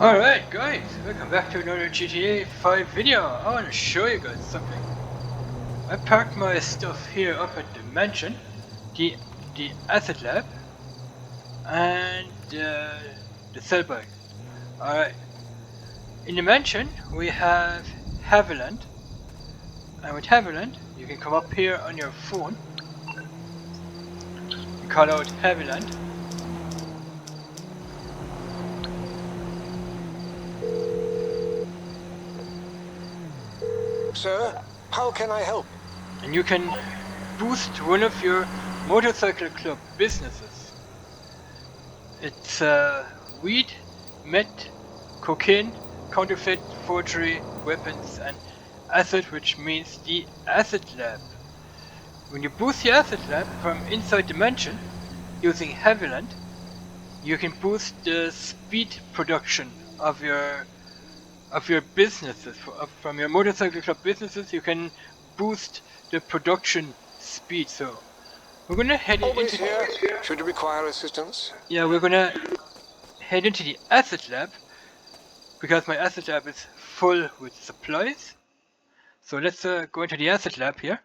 Alright guys, welcome back to another GTA 5 video. I want to show you guys something. I parked my stuff here up at the mansion, the asset lab, and the cell bike. Alright, in the mansion we have Haviland, and with Haviland you can come up here on your phone, you call out Haviland. Sir, how can I help? And you can boost one of your motorcycle club businesses. It's weed, meth, cocaine, counterfeit, forgery, weapons, and acid, which means the acid lab. When you boost the acid lab from inside the mansion using Haviland, you can boost the speed production of your businesses. From your motorcycle club businesses, you can boost the production speed. So we're gonna head Always into here. Should you require assistance? yeah, we're gonna head into the acid lab because my acid lab is full with supplies. So let's go into the acid lab here.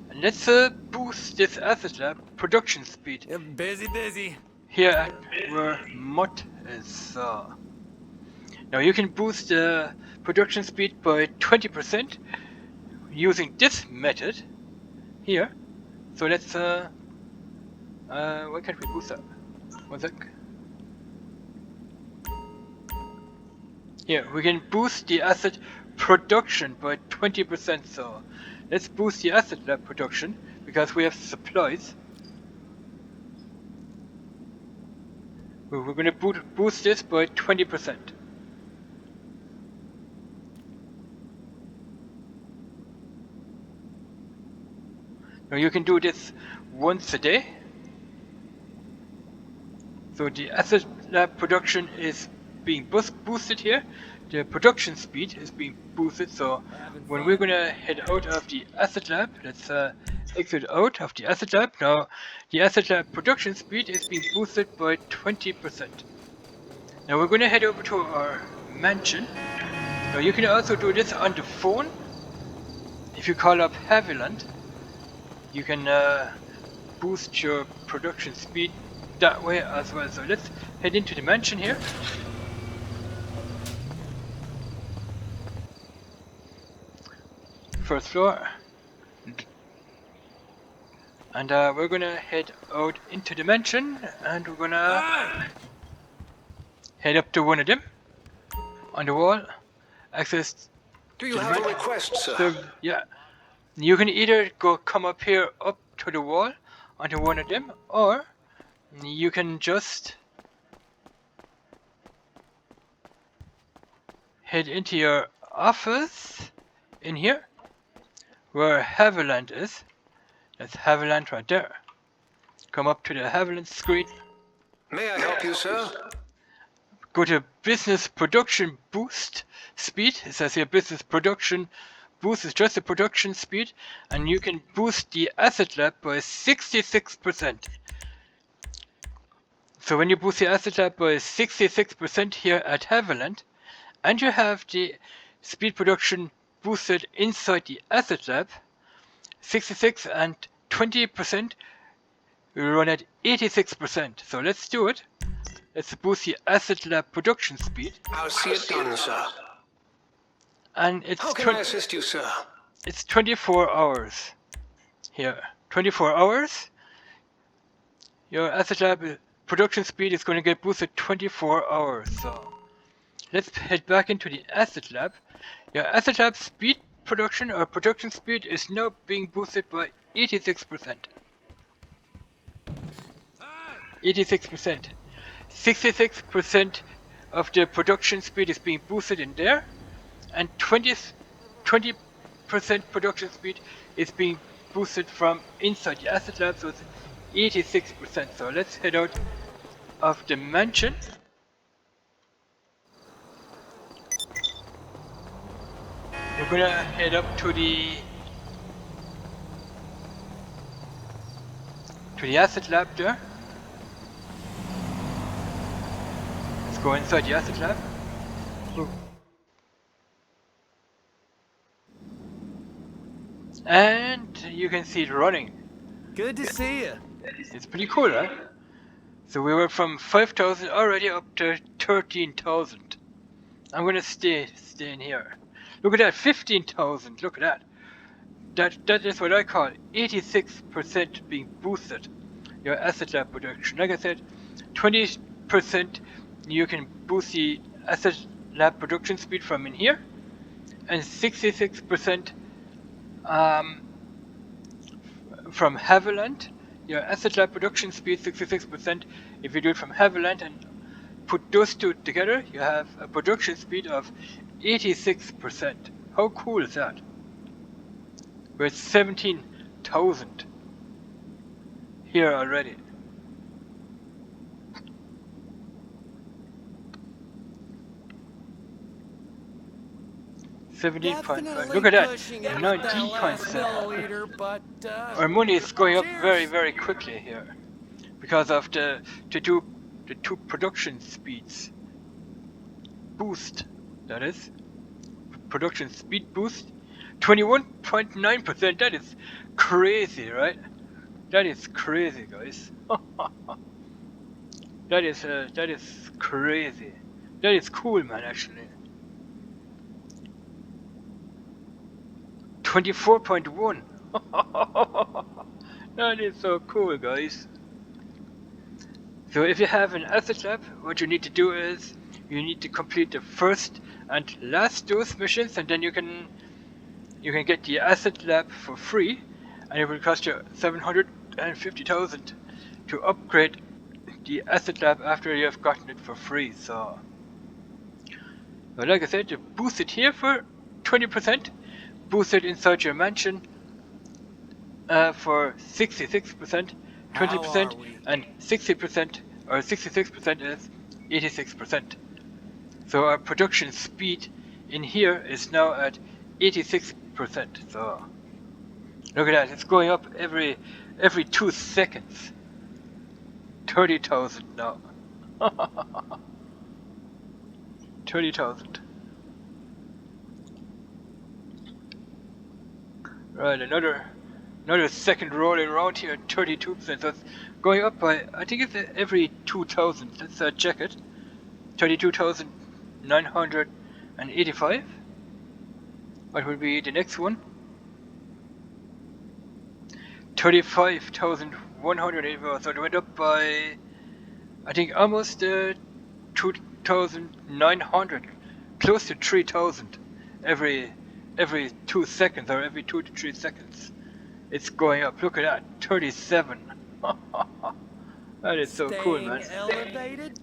And let's boost this acid lab production speed. Yeah, busy. Here at where Mott is. Now you can boost the production speed by 20% using this method here. So let's why can't we boost that? One sec. Here, we can boost the acid production by 20%, so let's boost the acid lab production because we have supplies. We're gonna boost this by 20%. Now you can do this once a day. So the acid lab production is being boosted here. The production speed is being boosted, so when we're gonna head out of the acid lab, let's exit out of the acid lab. Now the acid lab production speed is being boosted by 20%. Now we're gonna head over to our mansion. Now you can also do this on the phone. If you call up Haviland, you can boost your production speed that way as well. So let's head into the mansion here. First floor. And we're gonna head out into the mansion and we're gonna head up to one of them on the wall. Access. Do you have a request, sir? So, yeah. You can either come up here up to the wall onto one of them, or you can just head into your office in here where Haviland is. That's Haviland right there. Come up to the Haviland screen. May I help you, sir? Go to business production boost speed. It says here business production boost is just the production speed, and you can boost the acid lab by 66%. So when you boost the acid lab by 66% here at Haviland, and you have the speed production boosted inside the acid lab, 66 and 20%, we run at 86%. So let's do it. Let's boost the acid lab production speed. I'll see it done, sir. And it's How can I assist you, sir? It's 24 hours here. 24 hours. Your acid lab production speed is going to get boosted 24 hours. So let's head back into the acid lab. Your acid lab speed production or production speed is now being boosted by 86%. 86%. 66% of the production speed is being boosted in there, and 20% production speed is being boosted from inside the acid lab, so it's 86%. So let's head out of the mansion. We're gonna head up to the acid lab there. Let's go inside the asset lab. Ooh. And you can see it running. Good to see you. It's pretty cool, right? So we were from 5,000 already up to 13,000. I'm gonna stay in here. Look at that, 15,000. Look at that. That is what I call 86% being boosted. Your asset lab production. Like I said, 20% you can boost the asset lab production speed from in here, and 66% from Haviland. Your asset lab production speed 66%. If you do it from Haviland and put those two together, you have a production speed of 86%. How cool is that? We're at 17,000 here already. Look at that, 19.7. Our money is going up very, very quickly here because of the two production speeds boost. That is production speed boost, 21.9%. That is crazy, right? That is crazy, guys. That is crazy. That is cool, man. Actually. 24.1. That is so cool, guys. So if you have an asset lab, what you need to do is you need to complete the first and last dose missions, and then you can get the asset lab for free, and it will cost you 750,000 to upgrade the asset lab after you have gotten it for free. So, but like I said, you boost it here for 20%. Boost it inside your mansion for 66%, 20%, and 60%, or 66% is 86%. So our production speed in here is now at 86%. So look at that, it's going up every 2 seconds. 30,000 now. 30,000. Right, another second rolling round here at 32%. So it's going up by, I think it's every 2,000. Let's check it. 32,985. What will be the next one? 35,184. So it went up by, I think, almost 2,900, close to 3,000 every 2 seconds, or every 2 to 3 seconds. It's going up. Look at that, 37. That is so cool, man. Elevated?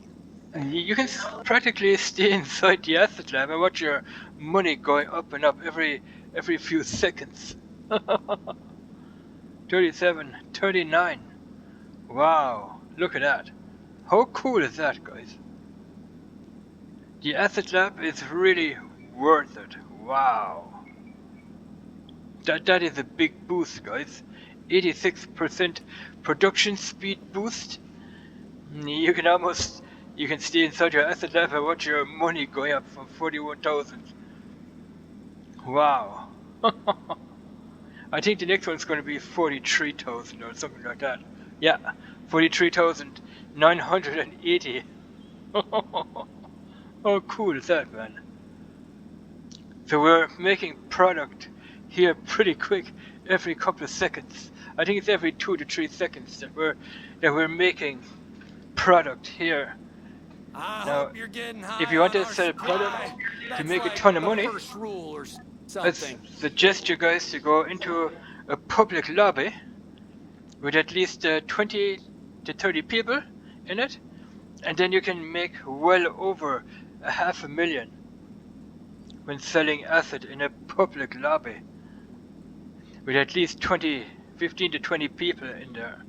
You can practically stay inside the asset lab and watch your money going up and up every few seconds. 37, 39. Wow, look at that. How cool is that, guys? The asset lab is really worth it. Wow. That is a big boost, guys. 86% production speed boost. You can stay inside your asset lab and watch your money going up from 41,000. Wow. I think the next one's going to be 43,000 or something like that. Yeah, 43,980. How cool is that, man? So we're making product here pretty quick, every couple of seconds. I think it's every 2 to 3 seconds that we're making product here. Now, if you want to sell product to make a ton of money, I suggest you guys to go into a public lobby with at least 20 to 30 people in it, and then you can make well over $500,000 when selling asset in a public lobby with at least 15 to 20 people in there.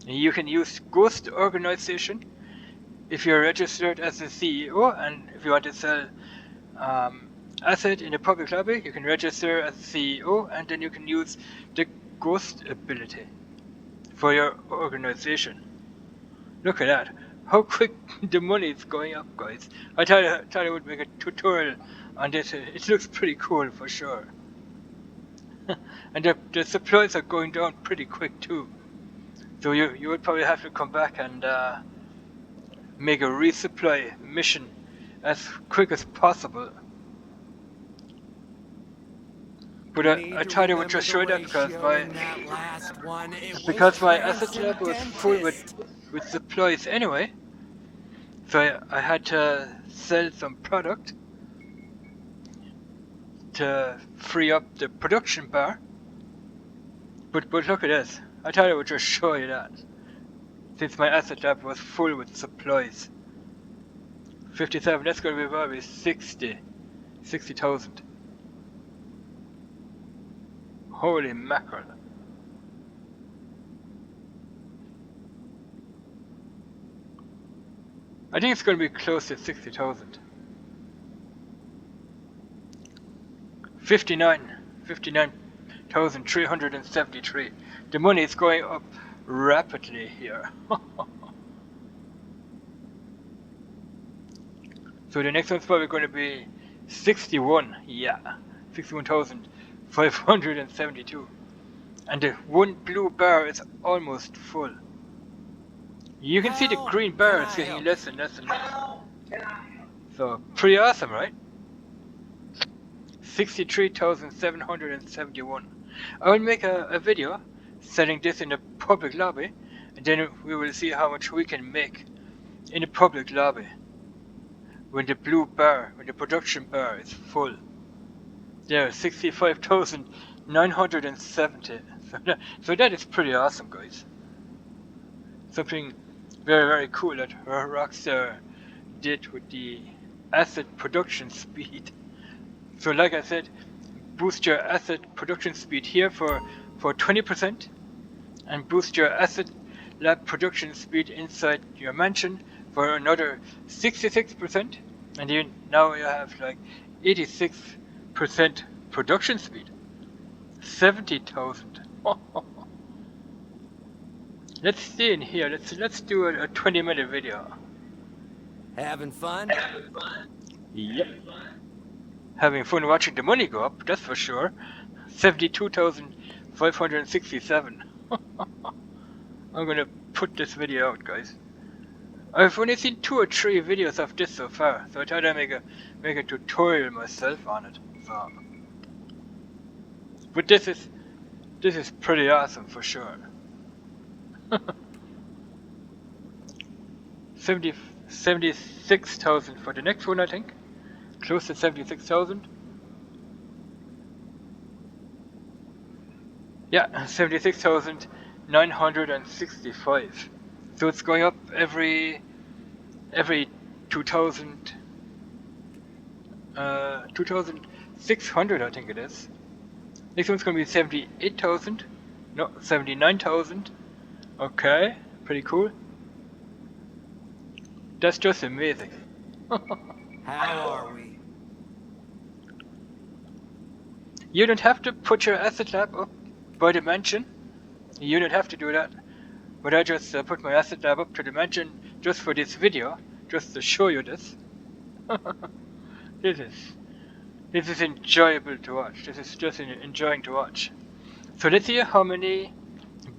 And you can use Ghost Organization if you're registered as a CEO, and if you want to sell asset in a public lobby, you can register as a CEO, and then you can use the Ghost ability for your organization. Look at that. how quick the money is going up, guys. I thought I would make a tutorial on this. It looks pretty cool for sure. And the supplies are going down pretty quick too. So you would probably have to come back and make a resupply mission as quick as possible. But I thought I would just show that because my asset lab was full with supplies anyway. So I had to sell some product to free up the production bar. But look at this. I thought I would just show you that. Since my asset lab was full with supplies. 57, that's going to be probably 60,000. Holy mackerel. I think it's going to be close to 60,000. 59,373. The money is going up rapidly here. So the next one's probably going to be 61. Yeah, 61,572. And the one blue bar is almost full. You can see the green bar is getting less and less and less. So pretty awesome, right? 63,771. I will make a video setting this in the public lobby, and then we will see how much we can make in the public lobby when the blue bar, when the production bar is full. There, 65,970. So that is pretty awesome, guys. Something very, very cool that Rockstar did with the asset production speed. So like I said, boost your asset production speed here for 20%, and boost your asset lab production speed inside your mansion for another 66%, and now you have like 86% production speed. 70,000. Let's stay in here. Let's do a 20-minute video. Having fun? Yep. Having fun watching the money go up, that's for sure. 72,567. I'm gonna put this video out, guys. I've only seen 2 or 3 videos of this so far, so I thought I'd make a tutorial myself on it. So, but this is pretty awesome for sure. 76,000 for the next one, I think. Close to 76,000. Yeah, 76,965. So it's going up every 2,000, 2,600, I think it is. Next one's going to be 78,000. No, 79,000. Okay, pretty cool. That's just amazing. How are we? You don't have to put your asset lab up by the mansion. You don't have to do that. But I just put my asset lab up to the mansion just for this video, just to show you this. This is enjoyable to watch. This is just enjoying to watch. So let's see how many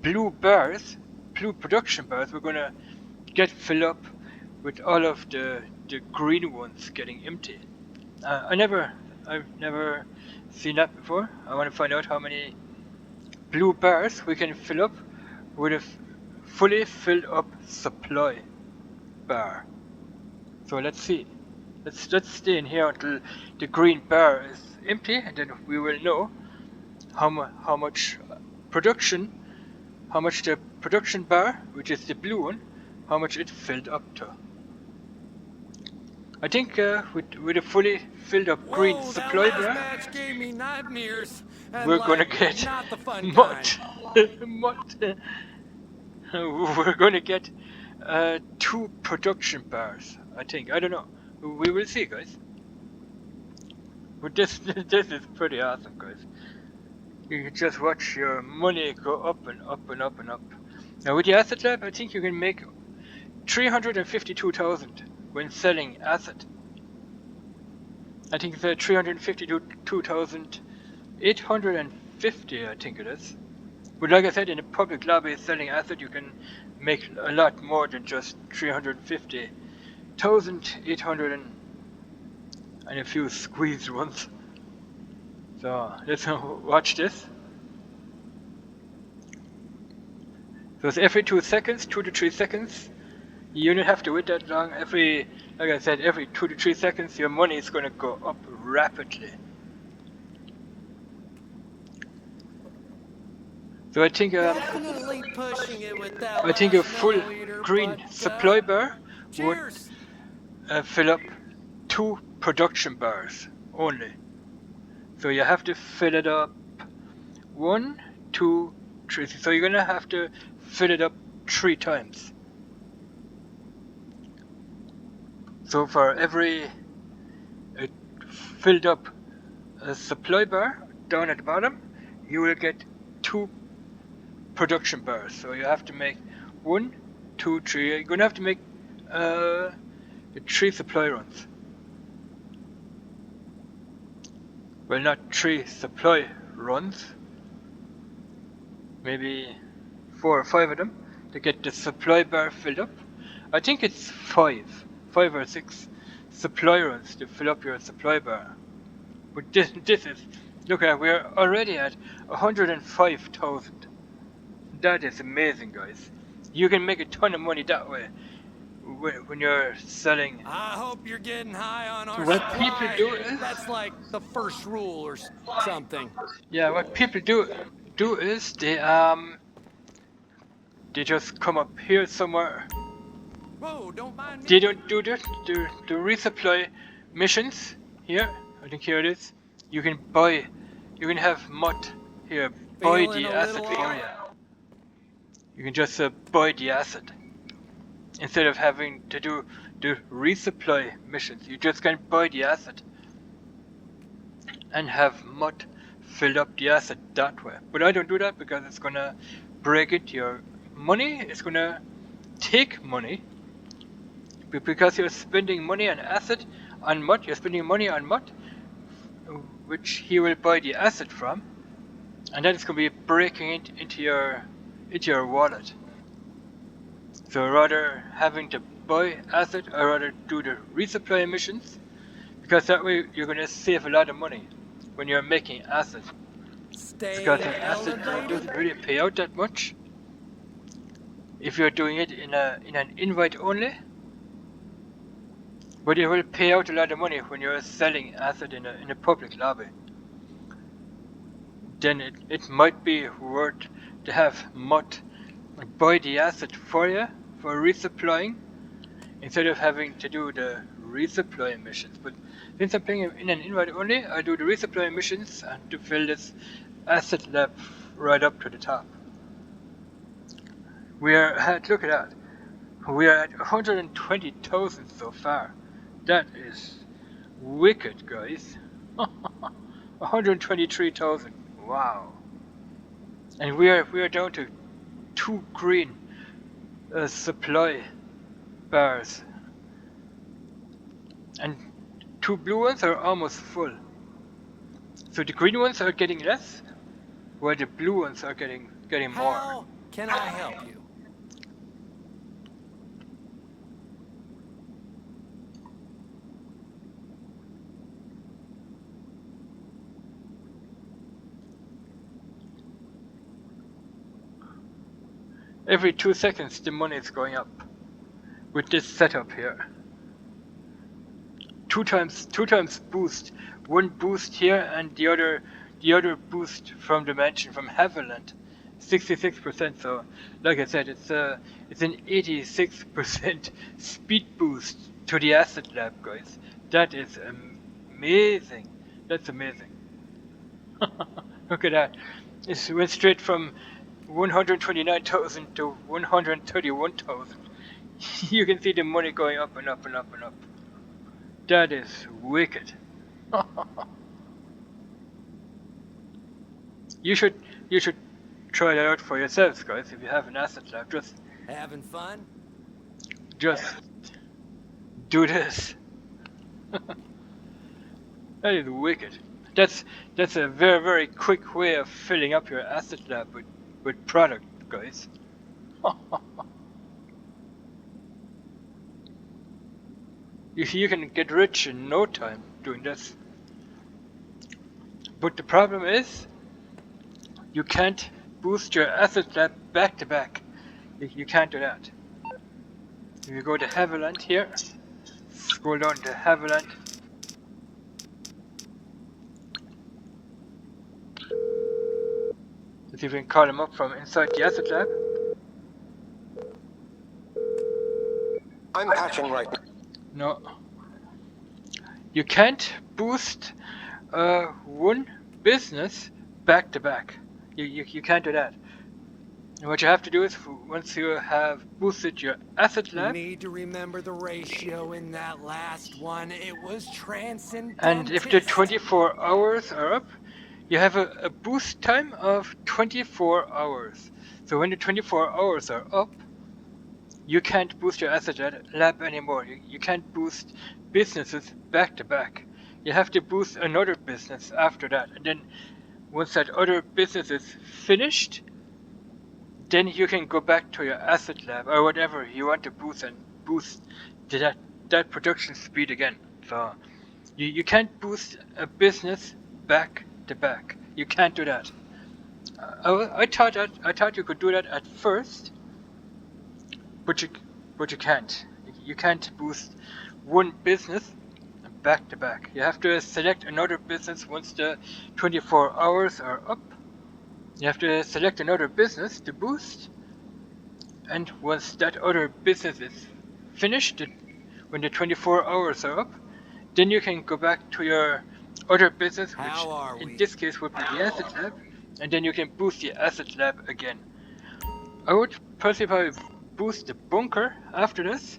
blue bars, blue production bars, we're gonna get filled up with all of the green ones getting empty. I've never seen that before. I want to find out how many blue bars we can fill up with a fully filled up supply bar. So let's see. Let's stay in here until the green bar is empty, and then we will know how much production, how much the production bar, which is the blue one, how much it filled up to. I think with a fully filled up green supply bar, match gave me nightmares. we're gonna get we're gonna get 2 production bars, I think. I don't know. We will see, guys. But this is pretty awesome, guys. You can just watch your money go up and up and up and up. Now with the asset lab, I think you can make 352,000 when selling asset. I think it's 352,850, I think it is. But like I said, in a public lobby selling asset, you can make a lot more than just 350,800 and a few squeezed ones. So let's watch this. So it's every 2 seconds, 2 to 3 seconds. You don't have to wait that long. Like I said, every 2 to 3 seconds, your money is going to go up rapidly. So I think Definitely pushing it with that I think a last full milliliter, green but, supply bar would cheers. fill up 2 production bars only. So you have to fill it up 1, 2, 3. So you're gonna have to fill it up 3 times. So for every filled up supply bar down at the bottom, you will get 2 production bars. So you have to make 1, 2, 3. You're gonna have to make 3 supply runs. Well, not 3 supply runs. Maybe 4 or 5 of them to get the supply bar filled up. I think it's 5 or 6 supply runs to fill up your supply bar. But this is, look at, we're already at 105,000. That is amazing, guys. You can make a ton of money that way when you're selling. I hope you're getting high on our What supply. people do is, That's like the first rule or something. yeah, what people do is they just come up here somewhere. Whoa, don't mind me. They don't do the resupply missions here. I think here it is. You can have MUT here. Buy Feeling the a asset little for you. You can just buy the asset instead of having to do the resupply missions. You just can buy the asset and have MUT fill up the asset that way. But I don't do that because it's gonna break it your money. It's gonna take money. Because you're spending money on asset on MUT, you're spending money on MUT, which he will buy the asset from, and then it's going to be breaking it into your wallet. So rather having to buy asset, I rather do the resupply missions, because that way you're going to save a lot of money when you're making asset. Stay Because an asset elevated. doesn't really pay out that much if you're doing it in an invite only. But it will pay out a lot of money when you're selling asset in a public lobby. Then it might be worth to have MUT buy the asset for you for resupplying instead of having to do the resupply missions. But since I'm playing in an invite only, I do the resupply missions and to fill this asset lab right up to the top. Look at that. We are at 120,000 so far. That is wicked, guys. 123,000. Wow. And we are down to 2 green supply bars. And 2 blue ones are almost full. So the green ones are getting less, while the blue ones are getting more. How can I help you? Every 2 seconds the money is going up with this setup here. 2 times boost. 1 boost here and the other boost from the mansion from Haviland. 66%. So like I said, it's an 86% speed boost to the asset lab, guys. That is amazing. That's amazing. Look at that. It went straight from 129,000 to 131,000. You can see the money going up and up and up and up. That is wicked. You should try that out for yourselves, guys. If you have an asset lab, Having fun? just do this. That is wicked. That's a very, very quick way of filling up your asset lab with product, guys. You can get rich in no time doing this. But the problem is, you can't boost your asset lab back to back. You can't do that. If you go to Haviland here, scroll down to Haviland. Let's see if we can call him up from inside the asset lab. I'm patching right now. No. You can't boost one business back to back. You can't do that. And what you have to do is, once you have boosted your asset You lab, need to remember the ratio in that last one. It was transcendental. and if the 24 hours are up, you have a boost time of 24 hours. So when the 24 hours are up, you can't boost your asset lab anymore. You can't boost businesses back to back. You have to boost another business after that. And then once that other business is finished, then you can go back to your asset lab or whatever you want to boost and boost that production speed again. So you can't boost a business back to back. You can't do that. I thought you could do that at first, but you can't. You can't boost one business back to back. You have to select another business once the 24 hours are up. You have to select another business to boost, and once that other business is finished, when the 24 hours are up, then you can go back to your other business, which in this case would be the asset lab, and then you can boost the asset lab again. I would personally probably boost the bunker after this.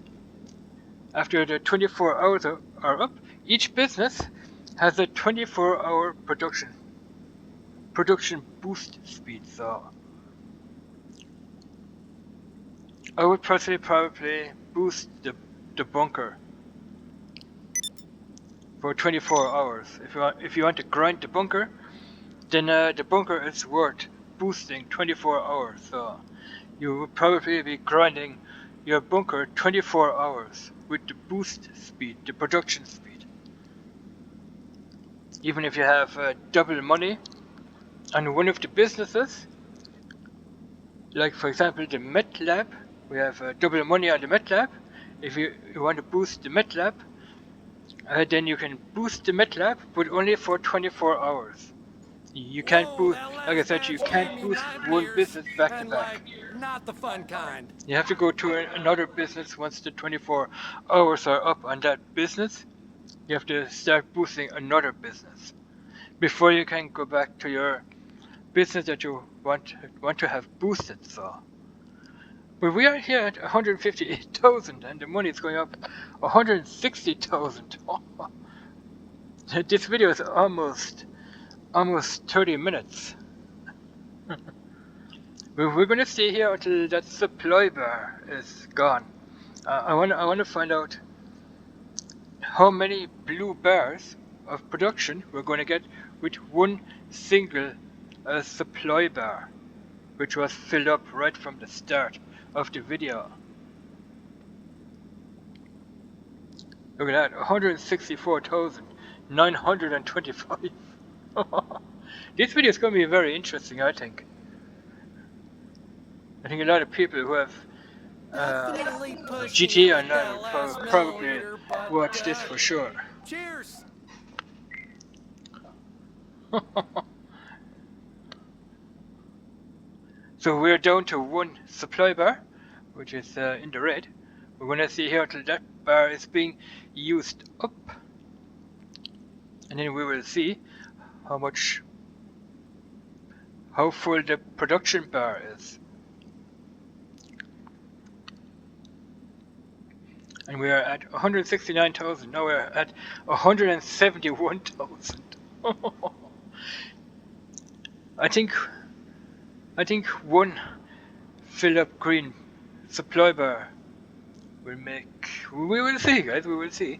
After the 24 hours are up, each business has a 24-hour production boost speed. So I would personally probably boost the bunker for 24 hours. If you want to grind the bunker, then the bunker is worth boosting 24 hours. So you would probably be grinding your bunker 24 hours with the boost speed, the production speed. Even if you have double money on one of the businesses, like for example the Met Lab, we have double money on the Met Lab. If you want to boost the Met Lab, then you can boost the Met Lab, but only for 24 hours. You can't boost, like I said, you can't boost one business back to back. Not the fun kind. You have to go to another business once the 24 hours are up on that business. You have to start boosting another business before you can go back to your business that you want to have boosted. So, but we are here at 158,000, and the money is going up 160,000. This video is almost 30 minutes. We're going to stay here until that supply bar is gone. I want to find out how many blue bars of production we're going to get with one single supply bar, which was filled up right from the start of the video. Look at that, 164,925. This video is going to be very interesting, I think. I think a lot of people who have GT Online will probably watch this for sure. Cheers. So we're down to one supply bar, which is in the red. We're going to see here until that bar is being used up. And then we will see how full the production bar is. And we are at 169,000. Now we're at 171,000. I think one fill up green supply bar We'll make. We will see, guys. We will see.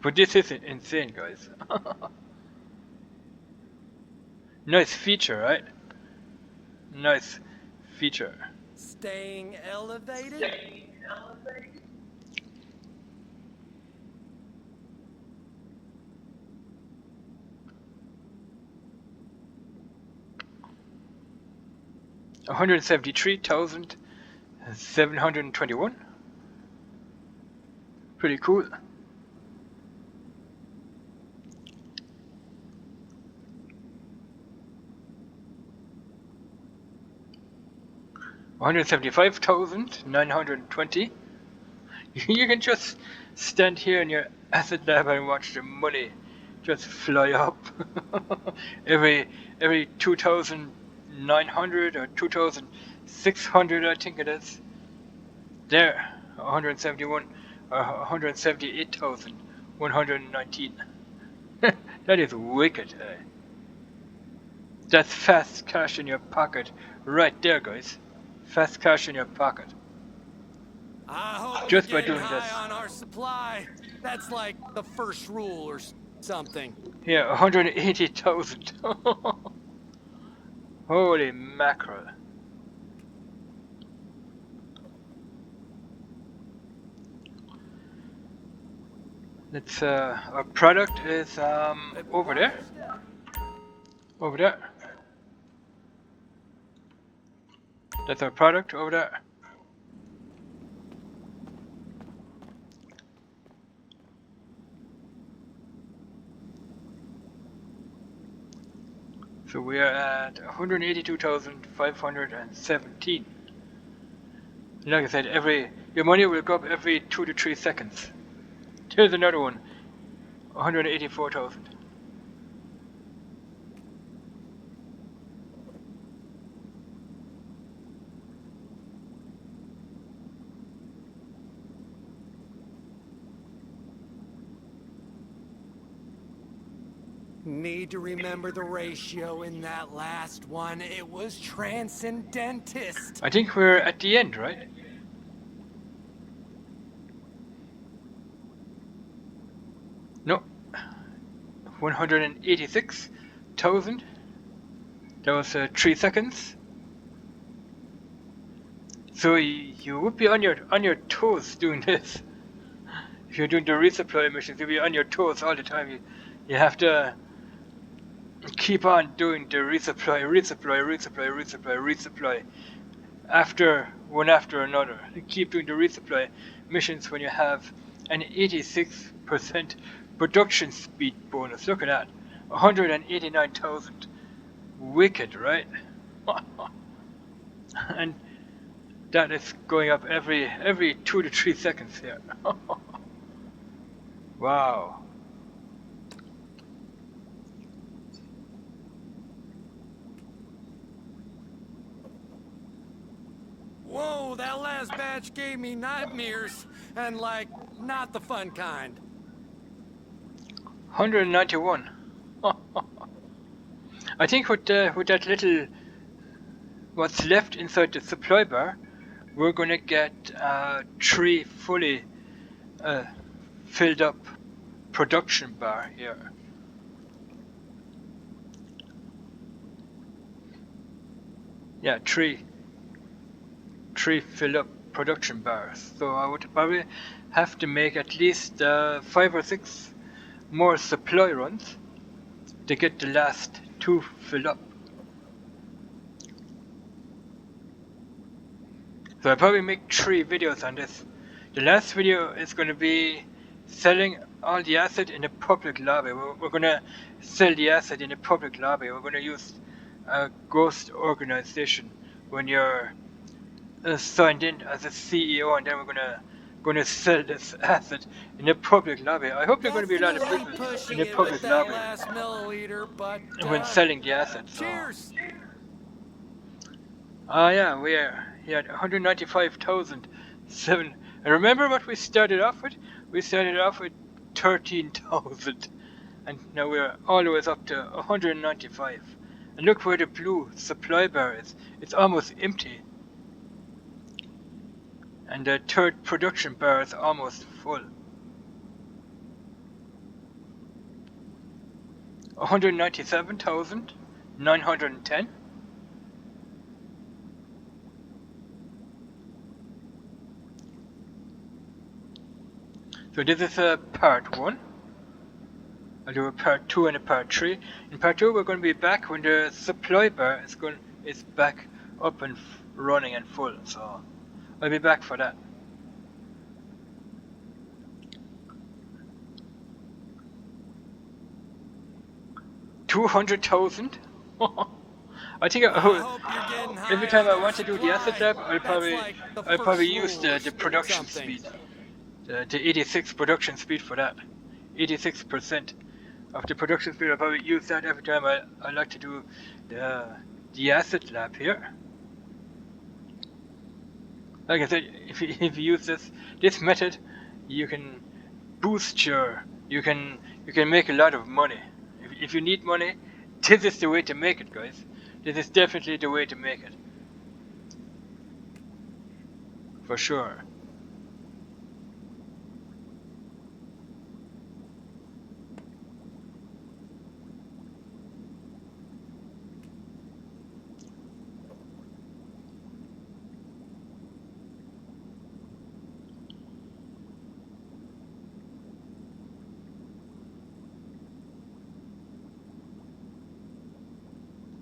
But this is insane, guys. Nice feature, right? Nice feature. Staying elevated? $173,721. Pretty cool. $175,920. You can just stand here in your asset lab and watch the money just fly up. every 2,900 or 2,600, I think it is. There, 171 or 178,119. That is wicked. That's fast cash in your pocket right there, guys. Fast cash in your pocket. I hope Just you're by getting doing high this. on our supply. That's like the first rule or something. Yeah, 180,000. Holy mackerel. Let's, our product is, over there. Over there. That's our product over there. So we are at 182,517. Like I said, your money will go up every 2 to 3 seconds. Here's another one. 184,000. Need to remember the ratio in that last one. It was transcendentist. I think we're at the end, right? No. 186,000. That was 3 seconds. So you would be on your toes doing this. If you're doing the resupply missions, you'll be on your toes all the time. You have to keep on doing the resupply after another. You keep doing the resupply missions when you have an 86% production speed bonus. Look at that. 189,000. Wicked, right? And that is going up every 2 to 3 seconds here. Wow. Whoa, that last batch gave me nightmares. And like, not the fun kind. 191. I think with that little what's left inside the supply bar, we're gonna get 3 fully filled up production bar here. Yeah, 3 filled up production bars. So I would probably have to make at least 5 or 6 more supply runs to get the last 2 filled up. So I'll probably make 3 videos on this. The last video is going to be selling all the asset in the public lobby. We're going to sell the asset in the public lobby. We're going to use a ghost organization when you're signed in as a CEO, and then we're going to sell this asset in the public lobby. I hope there's going to be a lot of people in the public lobby when selling the assets. So. Cheers! Yeah, we had 195,007. And remember what we started off with? We started off with 13,000. and now we're always up to 195. And look where the blue supply bar is. It's almost empty. And the third production bar is almost full. 197,910. So this is part 1. I'll do a part 2 and a part 3. In part 2 we're going to be back when the supply bar is back up and running and full. So I'll be back for that. $200,000. I think every time I want to do the asset lab, I'll probably use the production speed, the 86 production speed for that. 86% of the production speed. I'll probably use that every time I like to do the asset lab here. Like I said, if you use this method, you can boost you can make a lot of money. If you need money, this is the way to make it, guys. This is definitely the way to make it. For sure.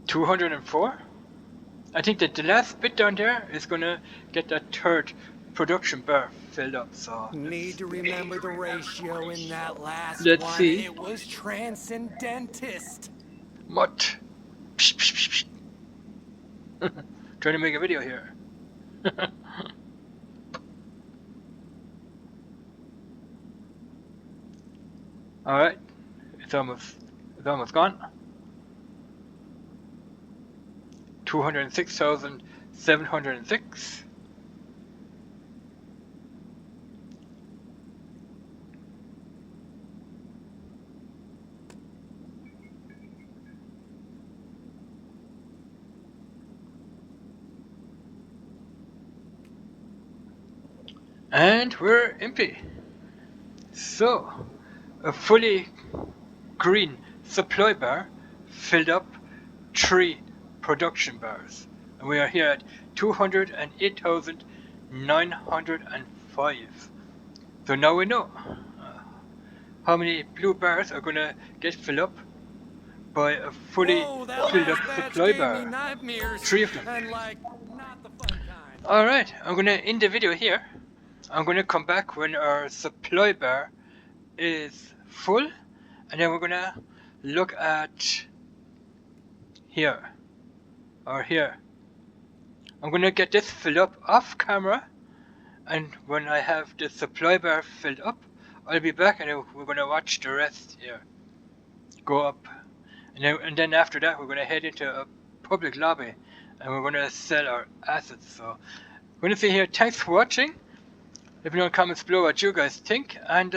$204. I think that the last bit down there is gonna get that third production bar filled up. So need to remember the ratio in that last let's one. see. It was transcendentist. What? Trying to make a video here. All right, it's almost gone. 206,706. And we're empty. So, a fully green supply bar filled up 3 production bars. And we are here at 208,905. So now we know how many blue bars are gonna get filled up by a fully filled up supply bar. 3 of them. Alright, I'm gonna end the video here. I'm gonna come back when our supply bar is full, and then we're gonna look at here or here. I'm gonna get this filled up off camera, and when I have the supply bar filled up, I'll be back and we're gonna watch the rest here go up, and then after that we're gonna head into a public lobby and we're gonna sell our assets. So I'm gonna say here, thanks for watching. Let me know in the comments below what you guys think, and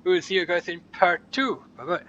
we will see you guys in part 2. Bye bye.